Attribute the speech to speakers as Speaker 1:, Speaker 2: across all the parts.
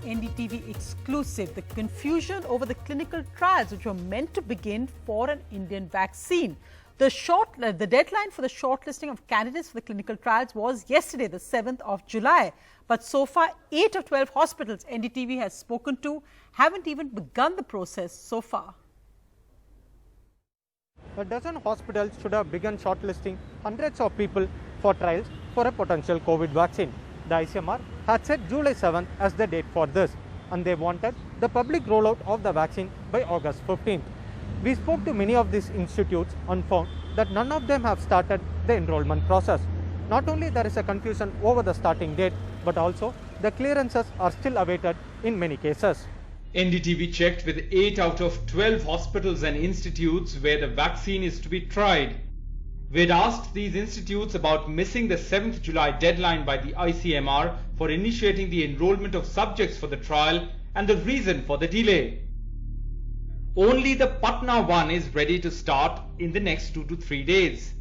Speaker 1: NDTV exclusive. The confusion over the clinical trials which were meant to begin for an Indian vaccine. The deadline for the shortlisting of candidates for the clinical trials was yesterday, the 7th of July. But so far, 8 of 12 hospitals NDTV has spoken to haven't even begun the process so far.
Speaker 2: A dozen hospitals should have begun shortlisting hundreds of people for trials for a potential COVID vaccine. The ICMR had set July 7th as the date for this, and they wanted the public rollout of the vaccine by August 15th. We spoke to many of these institutes and found that none of them have started the enrollment process. Not only there is a confusion over the starting date, but also the clearances are still awaited in many cases.
Speaker 3: NDTV checked with 8 out of 12 hospitals and institutes where the vaccine is to be tried. We had asked these institutes about missing the 7th July deadline by the ICMR for initiating the enrollment of subjects for the trial and the reason for the delay. Only the Patna one is ready to start in the next 2 to 3 days.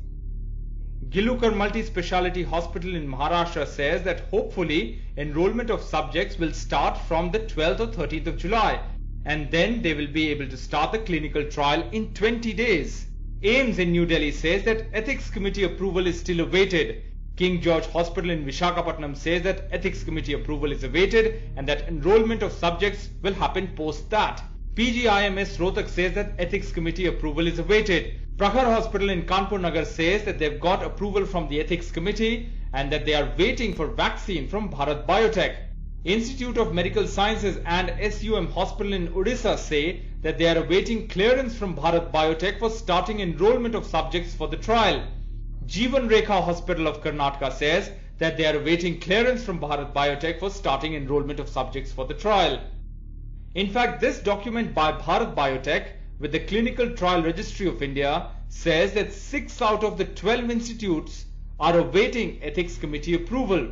Speaker 3: Gilukar Multi-Speciality Hospital in Maharashtra says that hopefully enrollment of subjects will start from the 12th or 13th of July, and then they will be able to start the clinical trial in 20 days. AIIMS in New Delhi says that Ethics Committee approval is still awaited. King George Hospital in Visakhapatnam says that Ethics Committee approval is awaited and that enrollment of subjects will happen post that. PGIMS Rohtak says that Ethics Committee approval is awaited. Prakhar Hospital in Kanpur Nagar says that they've got approval from the Ethics Committee and that they are waiting for vaccine from Bharat Biotech. Institute of Medical Sciences and SUM Hospital in Odisha say that they are awaiting clearance from Bharat Biotech for starting enrollment of subjects for the trial. Jeevan Rekha Hospital of Karnataka says that they are awaiting clearance from Bharat Biotech for starting enrollment of subjects for the trial. In fact, this document by Bharat Biotech with the Clinical Trial Registry of India says that 6 out of the 12 institutes are awaiting Ethics Committee approval.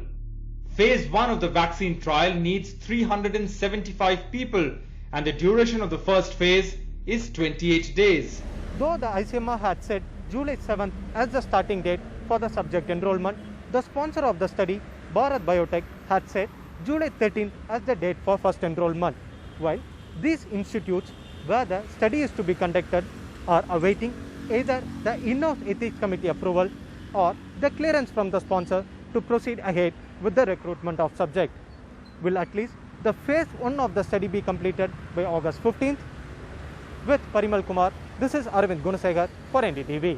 Speaker 3: Phase 1 of the vaccine trial needs 375 people and the duration of the first phase is 28 days.
Speaker 2: Though the ICMR had set July 7th as the starting date for the subject enrollment, the sponsor of the study, Bharat Biotech, had set July 13th as the date for first enrollment, while these institutes where the study is to be conducted are awaiting either the in-house Ethics Committee approval or the clearance from the sponsor to proceed ahead with the recruitment of subjects. Will at least the phase 1 of the study be completed by August 15th? With Parimal Kumar, this is Arvind Gunasegar for NDTV.